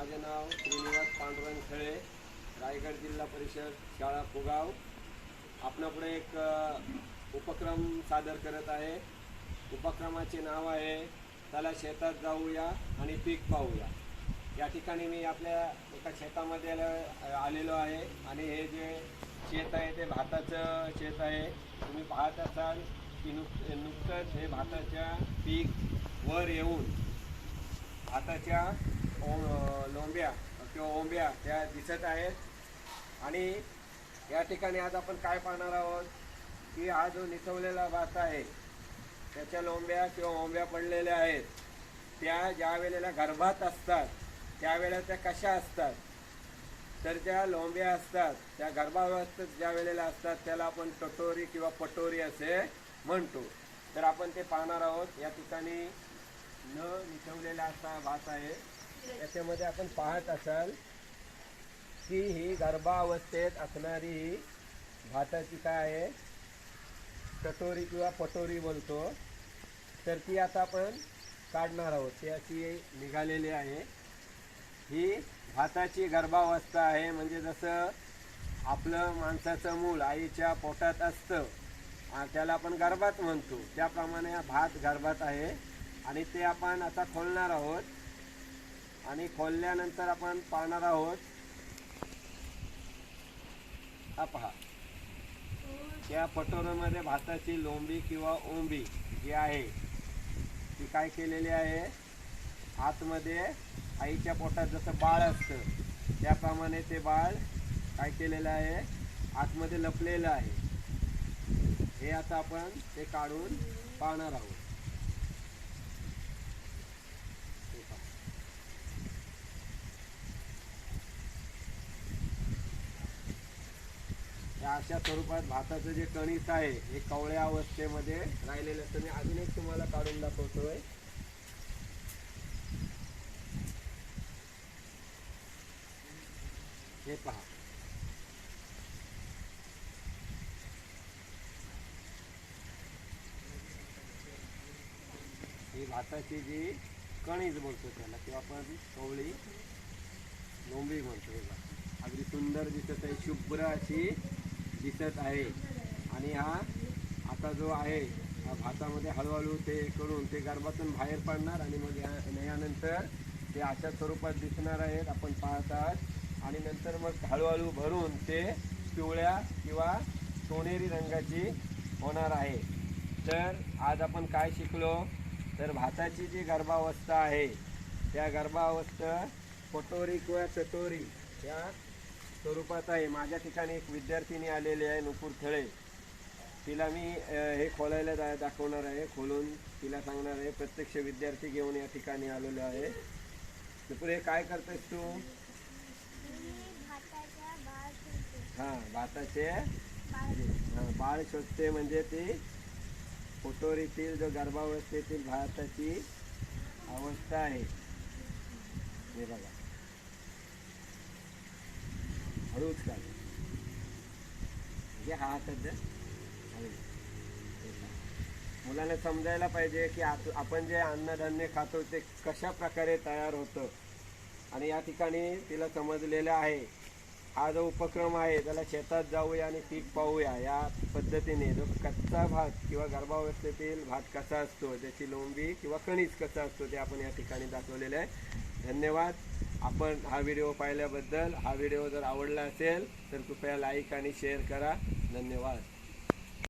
माझे नाव श्रीनिवास पांडुरंग खळे, रायगड जिल्हा परिषद शाळा फुगाव. आपणापुढे एक उपक्रम सादर करत आहे. उपक्रमाचे नाव आहे चला शेतात जाऊया आणि पीक पाहूया. या ठिकाणी मी आपल्या एका शेतामध्ये आलेलो आहे आणि हे जे शेत आहे ते भाताचं शेत आहे. तुम्ही पाहत असाल की नुकतंच हे भाताच्या पीक वर येऊन भाताच्या लोंब्या किंवा ओंब्या त्या दिसत आहेत. आणि या ठिकाणी आज आपण काय पाहणार आहोत की हा जो निसवलेला भात आहे त्याच्या लोंब्या किंवा ओंब्या पडलेल्या आहेत. त्या ज्या वेळेला गर्भात असतात त्यावेळेला त्या कशा असतात, तर ज्या लोंब्या असतात त्या गर्भावस्थेत ज्या वेळेला असतात त्याला आपण टटोरी किंवा पटोरी असे म्हणतो. तर आपण ते पाहणार आहोत. या ठिकाणी न निसवलेला असा भात आहे. त्याच्यामध्ये आपण पाहत असाल की ही गर्भावस्थेत असणारी ही भाताची काय आहे, टटोरी किंवा पटोरी बोलतो. तर ती आता आपण काढणार आहोत. ती अशी निघालेली आहे. ही भाताची गर्भावस्था आहे. म्हणजे जसं आपलं माणसाचं मूल आईच्या पोटात असतं त्याला आपण गर्भात म्हणतो, त्याप्रमाणे हा भात गर्भात आहे. आणि ते आपण आता खोलणार आहोत. आणि खोलल्यानंतर आपण पाहणार आहोत. हा पहा, त्या पटोरीमध्ये भाताची लोंबी किंवा ओंबी जी आहे ती काय केलेली आहे, आतमध्ये आईच्या पोटात जसं बाळ असतं त्याप्रमाणे ते बाळ काय केलेलं आहे, आतमध्ये लपलेलं आहे. हे आता आपण ते काढून पाहणार आहोत. अशा स्वरूपात भाताचं जे कणिक आहे हे कवळ्या अवस्थेमध्ये राहिलेलं असतं. मी अजून एक तुम्हाला काढून दाखवतोय. हे पहा, ही भाताची जी कणीज बोलतो त्याला, किंवा आपण कवळी लोंबी म्हणतो. अगदी सुंदर दिसत आहे, शुभ्र अशी दिसत आहे. आणि हा आता जो आहे हा भातामध्ये हळूहळू ते करून ते गर्भातून बाहेर पडणार आणि मग यानंतर ते अशा स्वरूपात दिसणार आहेत आपण पाहत आहात. आणि नंतर मग हळूहळू भरून ते पिवळ्या किंवा सोनेरी रंगाची होणार आहे. तर आज आपण काय शिकलो, तर भाताची जी गर्भावस्था आहे त्या गर्भावस्था पटोरी किंवा चटोरी या स्वरूपात आहे. माझ्या ठिकाणी एक विद्यार्थिनी आलेली आहे, नुपूर खळे. तिला मी हे खोलायला दाखवणार आहे, खोलून तिला सांगणार आहे. प्रत्यक्ष विद्यार्थी घेऊन या ठिकाणी आलेलो आहे. नुपूर, हे काय करतेस तू? हां, भाताचे बाळ शोधते. म्हणजे ती पटोरीतील जो गर्भावस्थेतील भाताची अवस्था आहे. हे बघा, हळूच काढ. म्हणजे हा सध्या मुलांना समजायला पाहिजे की आपण जे अन्नधान्य खातो ते कशा प्रकारे तयार होतं. आणि या ठिकाणी तिला समजलेलं आहे. हा जो उपक्रम आहे त्याला शेतात जाऊया आणि पीक पाहूया या पद्धतीने जो कच्चा भात किंवा गर्भावस्थेतील भात कसा असतो, त्याची लोंबी किंवा कणीस कसा असतो ते आपण या ठिकाणी दाखवलेलं आहे. धन्यवाद. आपण हा व्हिडिओ पाहिल्याबद्दल. हा व्हिडिओ जर आवडला असेल तर कृपया लाईक आणि शेअर करा. धन्यवाद.